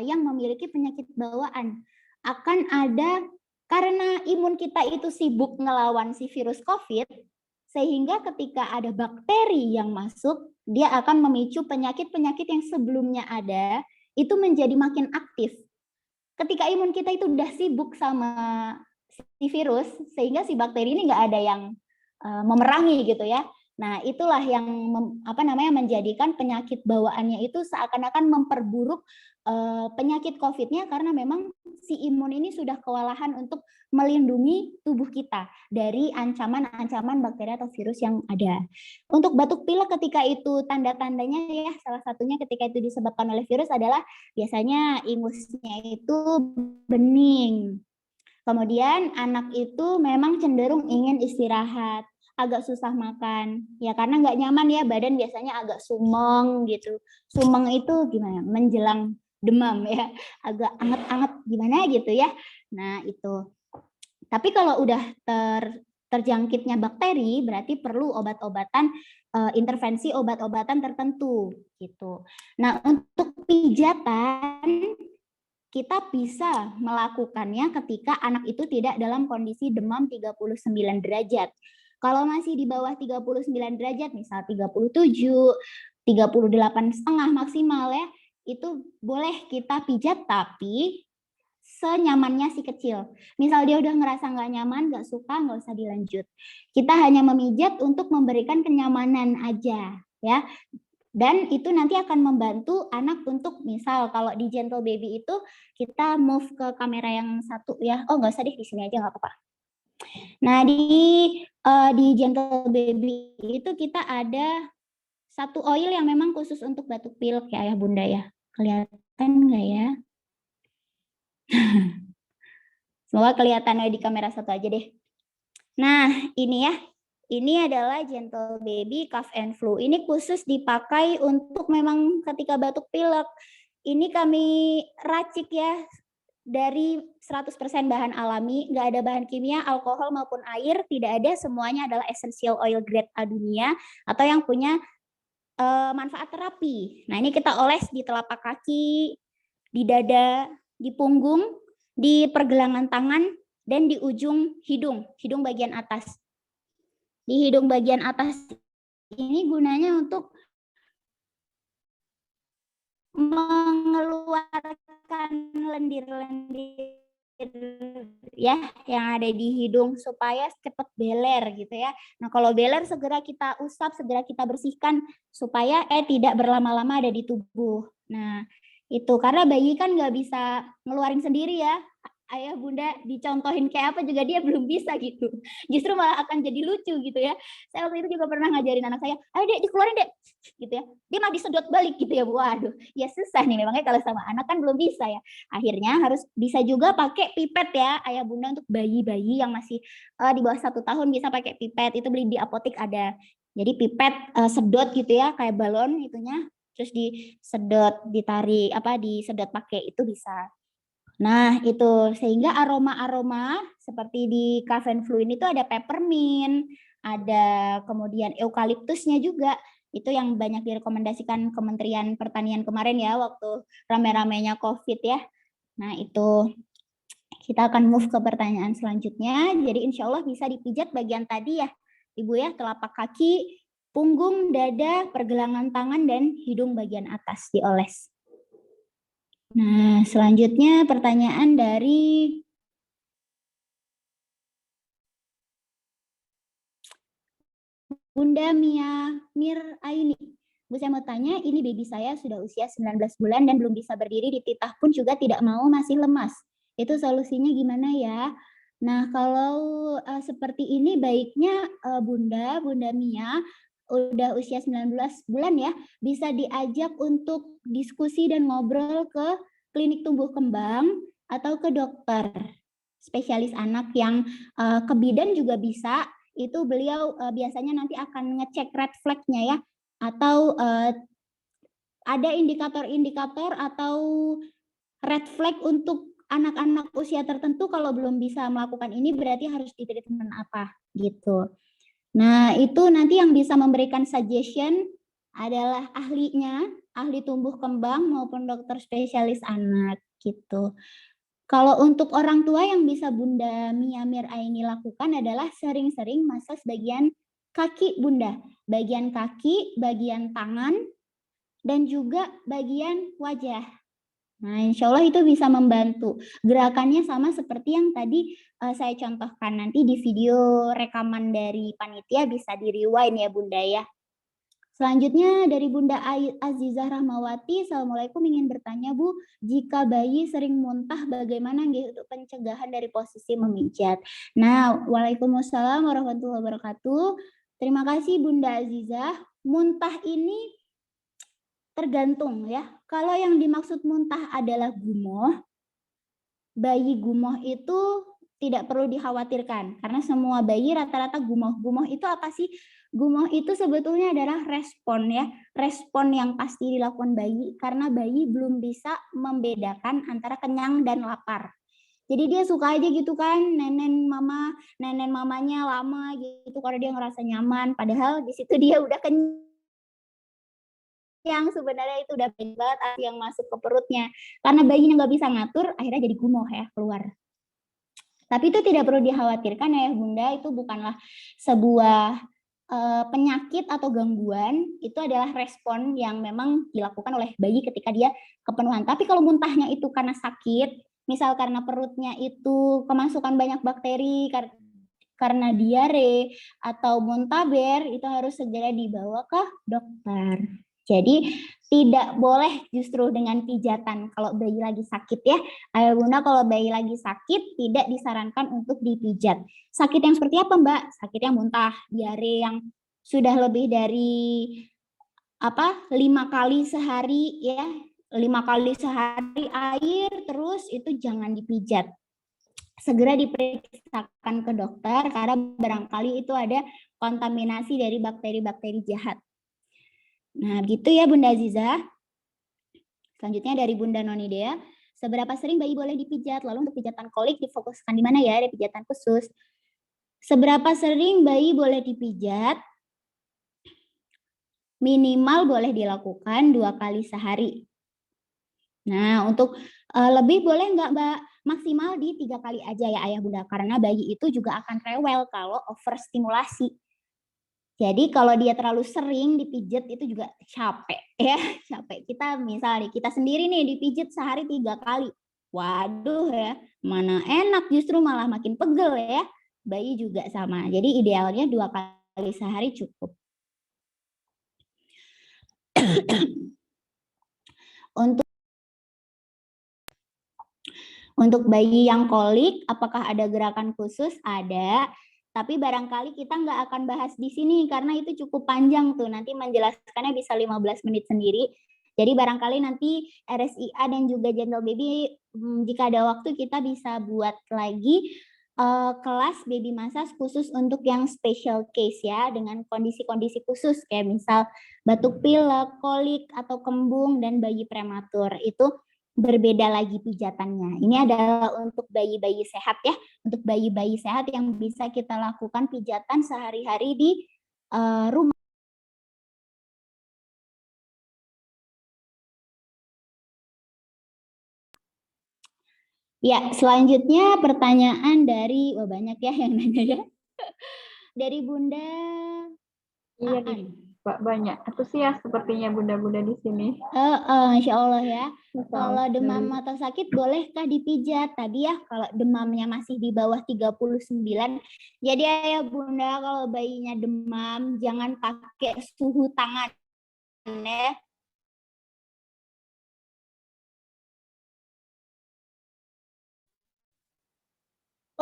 S1: yang memiliki penyakit bawaan. Akan ada, karena imun kita itu sibuk ngelawan si virus COVID, sehingga ketika ada bakteri yang masuk, dia akan memicu penyakit-penyakit yang sebelumnya ada, itu menjadi makin aktif. Ketika imun kita itu udah sibuk sama si virus, sehingga si bakteri ini nggak ada yang memerangi gitu ya. Nah itulah yang menjadikan penyakit bawaannya itu seakan-akan memperburuk penyakit COVID-nya, karena memang si imun ini sudah kewalahan untuk melindungi tubuh kita dari ancaman-ancaman bakteri atau virus yang ada. Untuk batuk pilek ketika itu tanda-tandanya ya, salah satunya ketika itu disebabkan oleh virus adalah biasanya ingusnya itu bening. Kemudian anak itu memang cenderung ingin istirahat, agak susah makan, ya karena nggak nyaman ya, badan biasanya agak sumeng gitu. Sumeng itu gimana? Menjelang demam ya, agak anget-anget gimana gitu ya. Nah itu. Tapi kalau udah terjangkitnya bakteri, berarti perlu obat-obatan, intervensi obat-obatan tertentu gitu. Nah untuk pijatan, kita bisa melakukannya ketika anak itu tidak dalam kondisi demam 39 derajat. Kalau masih di bawah 39 derajat, misal 37, 38,5 maksimal ya, itu boleh kita pijat tapi senyamannya si kecil. Misal dia udah ngerasa nggak nyaman, nggak suka, nggak usah dilanjut. Kita hanya memijat untuk memberikan kenyamanan aja ya. Dan itu nanti akan membantu anak untuk, misal kalau di Gentle Baby itu kita move ke kamera yang satu ya. Oh nggak usah deh, di sini aja nggak apa-apa. Nah di Gentle Baby itu kita ada satu oil yang memang khusus untuk batuk pilek ya Ayah Bunda ya. Kelihatan nggak ya? Semoga kelihatan di kamera satu aja deh. Nah ini ya. Ini adalah Gentle Baby Cough and Flu. Ini khusus dipakai untuk memang ketika batuk pilek. Ini kami racik ya dari 100% bahan alami, nggak ada bahan kimia, alkohol maupun air, tidak ada, semuanya adalah essential oil grade A dunia atau yang punya manfaat terapi. Nah ini kita oles di telapak kaki, di dada, di punggung, di pergelangan tangan, dan di ujung hidung bagian atas. Di hidung bagian atas ini gunanya untuk mengeluarkan lendir-lendir ya yang ada di hidung supaya cepat beler gitu ya. Nah, kalau beler segera kita usap, segera kita bersihkan supaya tidak berlama-lama ada di tubuh. Nah, itu karena bayi kan nggak bisa ngeluarin sendiri ya. Ayah bunda dicontohin kayak apa juga dia belum bisa gitu. Justru malah akan jadi lucu gitu ya. Saya waktu itu juga pernah ngajarin anak saya, ayo dek dikeluarin dek, gitu ya. Dia mah disedot balik gitu ya. Waduh, ya susah nih memangnya kalau sama anak kan belum bisa ya. Akhirnya harus bisa juga pakai pipet ya ayah bunda untuk bayi-bayi yang masih di bawah 1 tahun bisa pakai pipet, itu beli di apotek ada. Jadi pipet sedot gitu ya kayak balon itunya, terus disedot, ditarik disedot pakai itu bisa. Nah, itu sehingga aroma-aroma seperti di Cafen Fluin itu ada peppermint, ada kemudian eukaliptusnya juga. Itu yang banyak direkomendasikan Kementerian Pertanian kemarin ya waktu rame-ramenya COVID ya. Nah, itu kita akan move ke pertanyaan selanjutnya. Jadi insya Allah bisa dipijat bagian tadi ya, Ibu ya, telapak kaki, punggung, dada, pergelangan tangan, dan hidung bagian atas dioles. Nah, selanjutnya pertanyaan dari Bunda Mia Mir Aini. Bu, saya mau tanya, ini baby saya sudah usia 19 bulan dan belum bisa berdiri, di titah pun juga tidak mau, masih lemas. Itu solusinya gimana ya? Nah, kalau seperti ini baiknya Bunda Mia udah usia 19 bulan ya, bisa diajak untuk diskusi dan ngobrol ke klinik tumbuh kembang atau ke dokter spesialis anak yang ke bidan juga bisa. Itu beliau biasanya nanti akan ngecek red flag-nya ya, atau ada indikator-indikator atau red flag untuk anak-anak usia tertentu. Kalau belum bisa melakukan ini berarti harus di treatment apa gitu. Nah, itu nanti yang bisa memberikan suggestion adalah ahlinya, ahli tumbuh kembang maupun dokter spesialis anak gitu. Kalau untuk orang tua yang bisa Bunda Mia Mir Aini lakukan adalah sering-sering massage bagian kaki Bunda, bagian kaki, bagian tangan, dan juga bagian wajah. Nah, insya Allah itu bisa membantu. Gerakannya sama seperti yang tadi saya contohkan. Nanti di video rekaman dari panitia bisa di-rewind ya Bunda ya. Selanjutnya dari Bunda Azizah Rahmawati, Assalamualaikum, ingin bertanya Bu, jika bayi sering muntah bagaimana untuk pencegahan dari posisi memijat? Nah, Waalaikumsalam warahmatullahi wabarakatuh. Terima kasih Bunda Azizah. Muntah ini tergantung ya. Kalau yang dimaksud muntah adalah gumoh, bayi gumoh itu tidak perlu dikhawatirkan karena semua bayi rata-rata gumoh. Gumoh itu apa sih? Gumoh itu sebetulnya adalah respon ya, respon yang pasti dilakukan bayi karena bayi belum bisa membedakan antara kenyang dan lapar. Jadi dia suka aja gitu kan, nenen mamanya lama gitu karena dia ngerasa nyaman, padahal di situ dia udah kenyang, yang sebenarnya itu udah banget yang masuk ke perutnya. Karena bayinya nggak bisa ngatur, akhirnya jadi gumoh ya keluar. Tapi itu tidak perlu dikhawatirkan ya Bunda, itu bukanlah sebuah penyakit atau gangguan, itu adalah respon yang memang dilakukan oleh bayi ketika dia kepenuhan. Tapi kalau muntahnya itu karena sakit, misal karena perutnya itu kemasukan banyak bakteri, karena diare atau muntaber, itu harus segera dibawa ke dokter. Jadi tidak boleh justru dengan pijatan kalau bayi lagi sakit ya. Ayah bunda kalau bayi lagi sakit tidak disarankan untuk dipijat. Sakit yang seperti apa Mbak? Sakit yang muntah, diare yang sudah lebih dari 5 kali sehari ya, 5 kali sehari air terus, itu jangan dipijat. Segera diperiksakan ke dokter karena barangkali itu ada kontaminasi dari bakteri-bakteri jahat. Nah, gitu ya Bunda Aziza. Selanjutnya dari Bunda Nonidea, seberapa sering bayi boleh dipijat? Lalu untuk pijatan kolik difokuskan di mana ya? Ada pijatan khusus. Seberapa sering bayi boleh dipijat? Minimal boleh dilakukan 2 kali sehari. Nah, untuk lebih boleh nggak Mbak? Maksimal di 3 kali aja ya Ayah Bunda, karena bayi itu juga akan rewel kalau overstimulasi. Jadi kalau dia terlalu sering dipijit itu juga capek ya, capek. Kita misalnya kita sendiri nih dipijit sehari 3 kali. Waduh ya, mana enak justru malah makin pegel ya. Bayi juga sama. Jadi idealnya 2 kali sehari cukup. Untuk bayi yang kolik, apakah ada gerakan khusus? Ada. Tapi barangkali kita nggak akan bahas di sini karena itu cukup panjang tuh. Nanti menjelaskannya bisa 15 menit sendiri. Jadi barangkali nanti RSIA dan juga Gentle Baby jika ada waktu kita bisa buat lagi kelas baby massage khusus untuk yang special case ya, dengan kondisi-kondisi khusus kayak misal batuk pilek, kolik atau kembung dan bayi prematur. Itu berbeda lagi pijatannya. Ini adalah untuk bayi-bayi sehat ya, untuk bayi-bayi sehat yang bisa kita lakukan pijatan sehari-hari di rumah. Ya, selanjutnya pertanyaan dari, wah banyak ya yang nanya ya. Dari Bunda
S3: Iya
S1: Aan.
S3: nih, Mbak, banyak. Antusias sepertinya bunda-bunda di sini.
S1: Insya Allah ya. Kalau
S3: Betul.
S1: demam atau sakit bolehkah dipijat? Tadi ya kalau demamnya masih di bawah 39. Jadi ya Bunda kalau bayinya demam jangan pakai suhu tangan ya.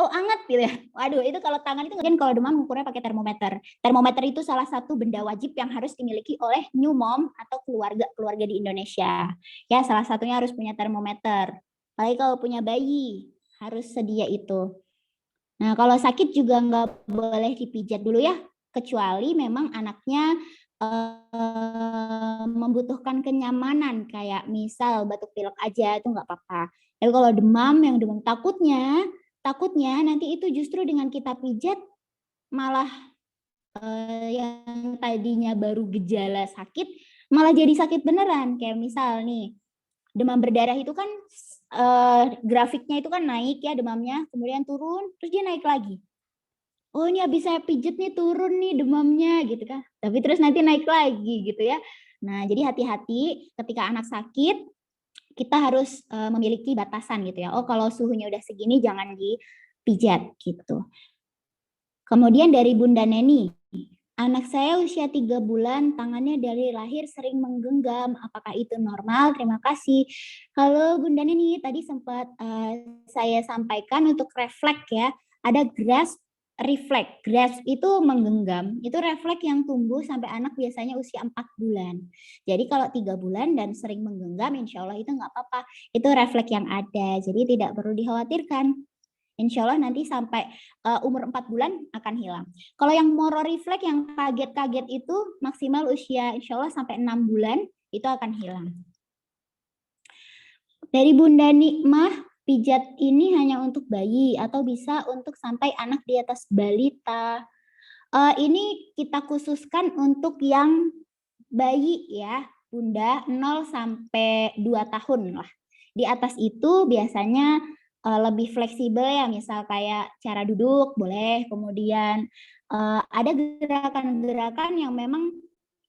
S1: Oh hangat gitu ya. Waduh itu kalau tangan itu mungkin kalau demam ukurnya pakai termometer. Termometer itu salah satu benda wajib yang harus dimiliki oleh new mom atau keluarga di Indonesia. Ya salah satunya harus punya termometer. Apalagi kalau punya bayi harus sedia itu. Nah kalau sakit juga nggak boleh dipijat dulu ya. Kecuali memang anaknya membutuhkan kenyamanan kayak misal batuk pilek aja itu nggak apa-apa. Tapi kalau demam yang demam takutnya nanti itu justru dengan kita pijat malah yang tadinya baru gejala sakit malah jadi sakit beneran. Kayak misal nih demam berdarah itu kan grafiknya itu kan naik ya demamnya, kemudian turun, terus dia naik lagi. Oh ini habis saya pijet nih turun nih demamnya gitu kan. Tapi terus nanti naik lagi gitu ya. Nah jadi hati-hati ketika anak sakit kita harus memiliki batasan gitu ya. Oh kalau suhunya udah segini jangan dipijat gitu. Kemudian dari Bunda Neni, anak saya usia 3 bulan, tangannya dari lahir sering menggenggam. Apakah itu normal? Terima kasih. Halo Bunda Neni, tadi sempat saya sampaikan untuk refleks ya. Ada grasp refleks. Grasp itu menggenggam. Itu refleks yang tumbuh sampai anak biasanya usia 4 bulan. Jadi kalau 3 bulan dan sering menggenggam, insya Allah itu nggak apa-apa. Itu refleks yang ada. Jadi tidak perlu dikhawatirkan. Insya Allah nanti sampai umur 4 bulan akan hilang. Kalau yang moro refleks yang kaget-kaget itu maksimal usia insya Allah sampai 6 bulan itu akan hilang. Dari Bunda Nikmah, pijat ini hanya untuk bayi atau bisa untuk sampai anak di atas balita. Ini kita khususkan untuk yang bayi ya, Bunda 0 sampai 2 tahun lah. Di atas itu biasanya lebih fleksibel ya, misal kayak cara duduk boleh, kemudian ada gerakan-gerakan yang memang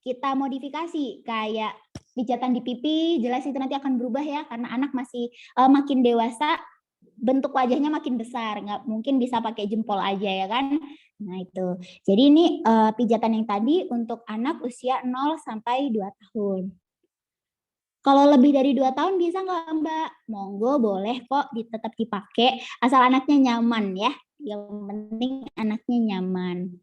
S1: kita modifikasi kayak pijatan di pipi, jelas itu nanti akan berubah ya karena anak masih makin dewasa, bentuk wajahnya makin besar, nggak mungkin bisa pakai jempol aja ya kan. Nah itu, jadi ini pijatan yang tadi untuk anak usia 0 sampai 2 tahun. Kalau lebih dari 2 tahun bisa nggak Mbak? Monggo boleh kok tetap dipakai, asal anaknya nyaman ya. Yang penting anaknya nyaman.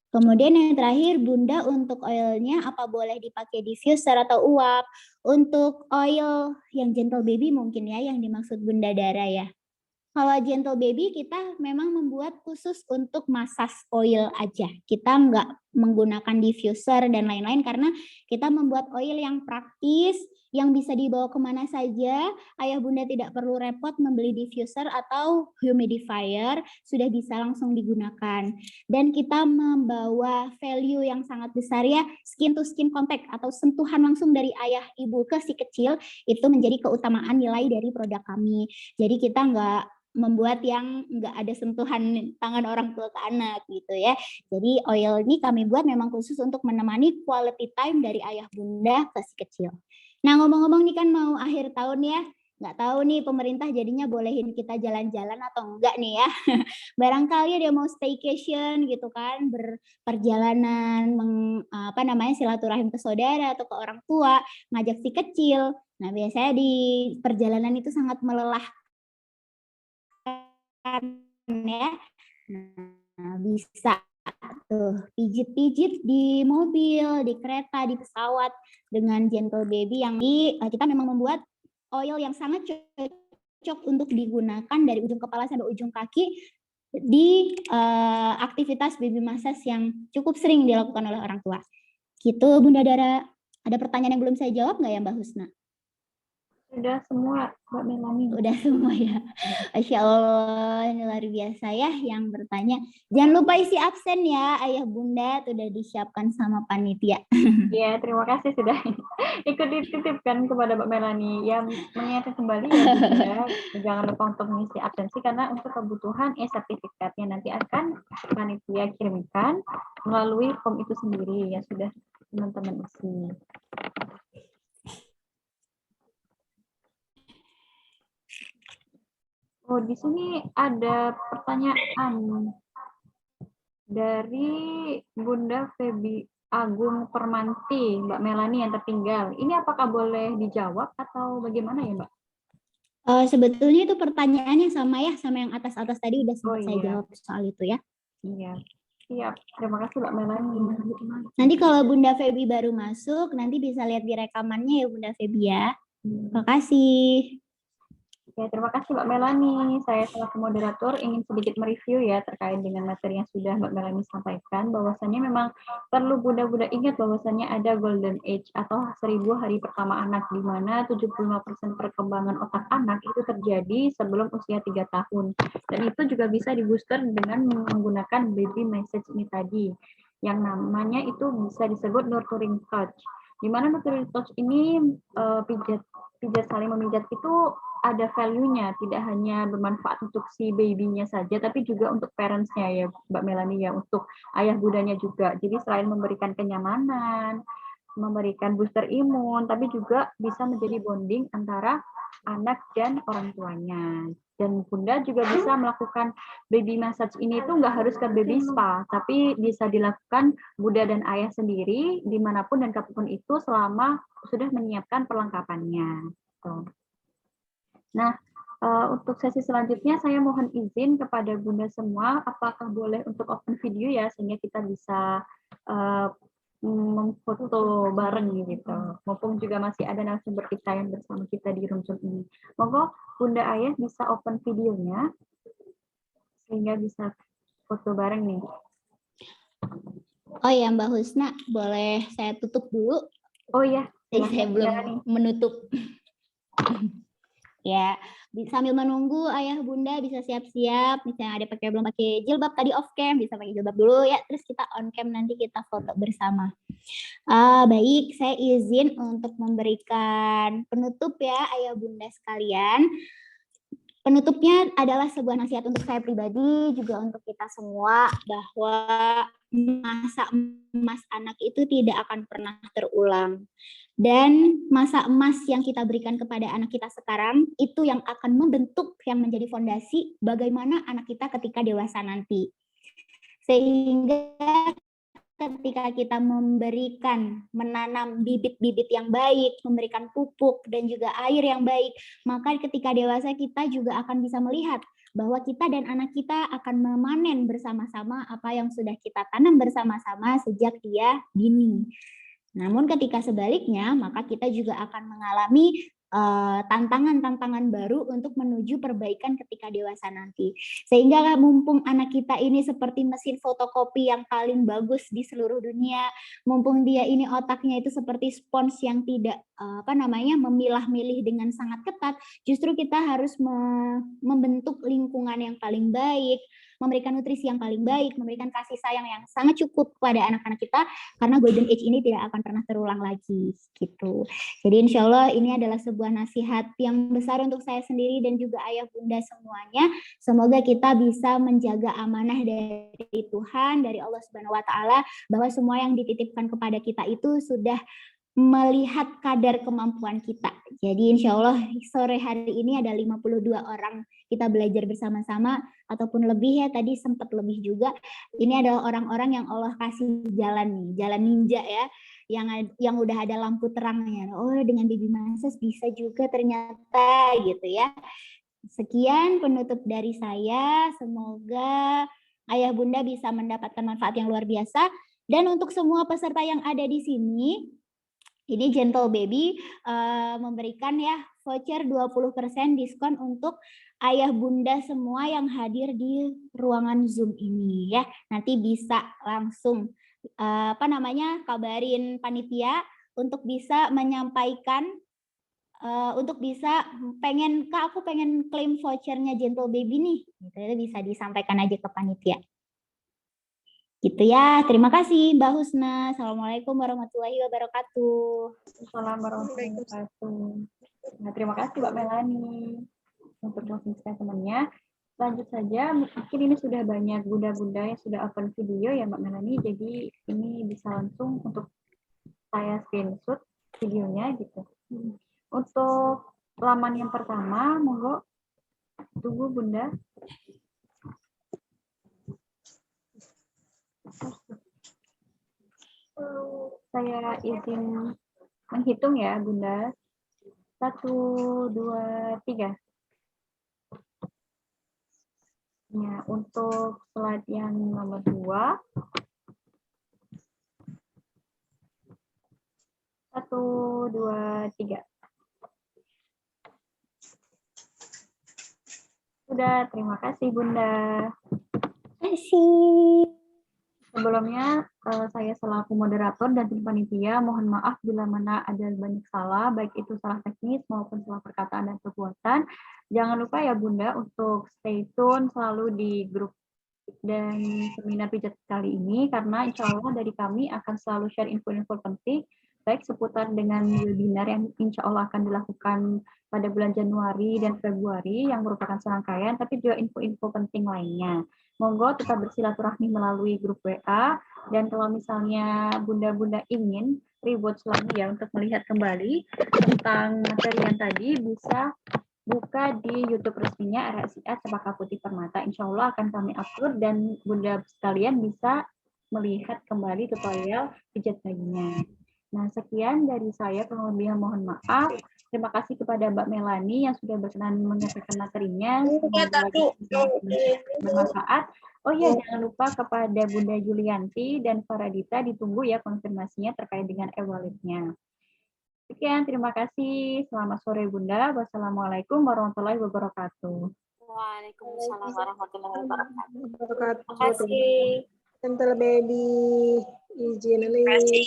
S1: Kemudian yang terakhir Bunda untuk oilnya apa boleh dipakai diffuser atau uap? Untuk oil yang Gentle Baby mungkin ya yang dimaksud Bunda Dara ya. Kalau Gentle Baby kita memang membuat khusus untuk massage oil aja. Kita nggak menggunakan diffuser dan lain-lain karena kita membuat oil yang praktis, yang bisa dibawa kemana saja. Ayah bunda tidak perlu repot membeli diffuser atau humidifier, sudah bisa langsung digunakan. Dan kita membawa value yang sangat besar ya, skin to skin contact atau sentuhan langsung dari ayah ibu ke si kecil, itu menjadi keutamaan nilai dari produk kami. Jadi kita nggak membuat yang nggak ada sentuhan tangan orang tua ke anak gitu ya. Jadi oil ini kami buat memang khusus untuk menemani quality time dari ayah bunda ke si kecil. Nah ngomong-ngomong nih kan mau akhir tahun ya, nggak tahu nih pemerintah jadinya bolehin kita jalan-jalan atau enggak nih ya. Barangkali ada mau staycation gitu kan, berperjalanan, silaturahim ke saudara atau ke orang tua, ngajak si kecil. Nah biasanya di perjalanan itu sangat melelahkan ya. Nah, bisa tuh pijit-pijit di mobil, di kereta, di pesawat dengan Gentle Baby yang kita memang membuat oil yang sangat cocok untuk digunakan dari ujung kepala sampai ujung kaki di aktivitas baby massage yang cukup sering dilakukan oleh orang tua. Gitu Bunda Dara. Ada pertanyaan yang belum saya jawab nggak ya Mbak Husna?
S3: Sudah semua, Mbak Melani.
S1: Udah semua ya. Masya Allah, ini luar biasa ya yang bertanya. Jangan lupa isi absen ya, ayah bunda sudah disiapkan sama panitia.
S3: Ya, terima kasih sudah ikut dititipkan kepada Mbak Melani. Ya, mengingatkan kembali ya Bunda, jangan lupa untuk mengisi absensi karena untuk kebutuhan sertifikatnya nanti akan panitia kirimkan melalui form itu sendiri yang sudah teman-teman isi. Oh, di sini ada pertanyaan dari Bunda Febi Agung Permanti, Mbak Melani yang tertinggal. Ini apakah boleh dijawab atau bagaimana ya, Mbak?
S1: Sebetulnya itu pertanyaannya sama ya, sama yang atas-atas tadi udah sempat saya jawab soal itu ya.
S3: Iya, siap. Terima kasih Mbak Melani.
S1: Nanti kalau Bunda Febi baru masuk, nanti bisa lihat di rekamannya ya Bunda Febi ya. Terima kasih.
S3: Ya, terima kasih Mbak Melani. Saya selaku moderator ingin sedikit mereview ya terkait dengan materi yang sudah Mbak Melani sampaikan. Bahwasannya memang perlu Bunda-Bunda ingat bahwasannya ada golden age atau 1000 hari pertama anak, di mana 75% perkembangan otak anak itu terjadi sebelum usia 3 tahun. Dan itu juga bisa di-booster dengan menggunakan baby message ini tadi. Yang namanya itu bisa disebut nurturing touch. Di mana nurturing touch ini pijat saling memijat itu ada value-nya, tidak hanya bermanfaat untuk si baby-nya saja, tapi juga untuk parents-nya ya, Mbak Melani ya, untuk ayah bundanya juga. Jadi selain memberikan kenyamanan, memberikan booster imun, tapi juga bisa menjadi bonding antara anak dan orang tuanya. Dan bunda juga bisa melakukan baby massage ini tuh nggak harus ke baby spa, tapi bisa dilakukan bunda dan ayah sendiri, dimanapun dan kapanpun itu selama sudah menyiapkan perlengkapannya. Tuh. Nah, untuk sesi selanjutnya saya mohon izin kepada Bunda semua, apakah boleh untuk open video ya, sehingga kita bisa memfoto bareng gitu. Mumpung juga masih ada narasumber kita yang bersama kita di room Zoom ini. Monggo Bunda Ayah bisa open videonya, sehingga bisa foto bareng nih.
S1: Oh ya Mbak Husna, boleh saya tutup dulu?
S3: Oh ya,
S1: saya belum menutup. Ya, sambil menunggu ayah bunda bisa siap-siap, misalnya ada belum pakai jilbab tadi off cam, bisa pakai jilbab dulu ya, terus kita on cam nanti kita foto bersama. Baik, saya izin untuk memberikan penutup ya ayah bunda sekalian. Penutupnya adalah sebuah nasihat untuk saya pribadi, juga untuk kita semua, bahwa masa emas anak itu tidak akan pernah terulang. Dan masa emas yang kita berikan kepada anak kita sekarang, itu yang akan membentuk, yang menjadi fondasi bagaimana anak kita ketika dewasa nanti. Sehingga ketika kita menanam bibit-bibit yang baik, memberikan pupuk dan juga air yang baik, maka ketika dewasa kita juga akan bisa melihat bahwa kita dan anak kita akan memanen bersama-sama apa yang sudah kita tanam bersama-sama sejak dia dini. Namun ketika sebaliknya, maka kita juga akan mengalami tantangan-tantangan baru untuk menuju perbaikan ketika dewasa nanti. Sehingga mumpung anak kita ini seperti mesin fotokopi yang paling bagus di seluruh dunia, mumpung dia ini otaknya itu seperti spons yang tidak memilah-milih dengan sangat ketat, justru kita harus membentuk lingkungan yang paling baik, memberikan nutrisi yang paling baik, memberikan kasih sayang yang sangat cukup kepada anak-anak kita, karena golden age ini tidak akan pernah terulang lagi gitu. Jadi insya Allah ini adalah sebuah nasihat yang besar untuk saya sendiri dan juga ayah bunda semuanya. Semoga kita bisa menjaga amanah dari Tuhan, dari Allah Subhanahu wa Ta'ala, bahwa semua yang dititipkan kepada kita itu sudah melihat kadar kemampuan kita. Jadi insya Allah sore hari ini ada 52 orang kita belajar bersama-sama, ataupun lebih ya, tadi sempat lebih juga. Ini adalah orang-orang yang Allah kasih jalan nih, jalan ninja ya, yang udah ada lampu terangnya. Oh, dengan Baby Mansas bisa juga ternyata gitu ya. Sekian penutup dari saya, semoga ayah bunda bisa mendapatkan manfaat yang luar biasa. Dan untuk semua peserta yang ada di sini, ini Gentle Baby memberikan ya voucher 20% diskon untuk ayah bunda semua yang hadir di ruangan Zoom ini ya. Nanti bisa langsung kabarin panitia untuk bisa menyampaikan untuk bisa Kak, aku pengen klaim vouchernya Gentle Baby nih. Gitu, bisa disampaikan aja ke panitia. Gitu ya, terima kasih Mbak Husna. Assalamualaikum warahmatullahi wabarakatuh.
S3: Assalamualaikum warahmatullahi wabarakatuh. Nah, terima kasih Mbak Melani untuk closing statement-nya. Lanjut saja, mungkin ini sudah banyak bunda-bunda yang sudah open video ya Mbak Melani, jadi ini bisa langsung untuk saya screenshot videonya gitu. Untuk laman yang pertama, monggo tunggu Bunda. Saya izin menghitung ya Bunda. 1, 2, 3. Ya, untuk slide yang nomor 2. 1, 2, 3. Sudah, terima kasih Bunda.
S1: Terima kasih.
S3: Sebelumnya, saya selaku moderator dan tim panitia, mohon maaf bila mana ada banyak salah, baik itu salah teknis maupun salah perkataan dan perbuatan. Jangan lupa ya Bunda untuk stay tune selalu di grup dan seminar pijat kali ini, karena insya Allah dari kami akan selalu share info-info penting, baik seputar dengan webinar yang insya Allah akan dilakukan pada bulan Januari dan Februari yang merupakan serangkaian, tapi juga info-info penting lainnya. Monggo tetap bersilaturahmi melalui grup WA, dan kalau misalnya bunda-bunda ingin rewatch lagi ya untuk melihat kembali tentang materi yang tadi, bisa buka di YouTube resminya RSIA Cempaka Putih Permata. Insya Allah akan kami upload dan bunda sekalian bisa melihat kembali tutorial pijat bayinya. Nah, sekian dari saya, kurang lebih mohon maaf. Terima kasih kepada Mbak Melani yang sudah berkenan menyampaikan materinya. Semoga bermanfaat. Oh iya, jangan lupa kepada Bunda Julianti dan Faradita ditunggu ya konfirmasinya terkait dengan e-walletnya. Sekian, terima kasih. Selamat sore Bunda. Wassalamualaikum warahmatullahi wabarakatuh.
S2: Waalaikumsalam warahmatullahi wabarakatuh.
S4: Terima kasih. Gentle Baby, izin
S2: Terima kasih.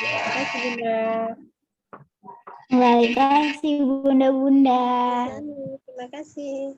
S3: Terima kasih Bunda.
S1: Terima kasih bunda-bunda.
S4: Terima kasih.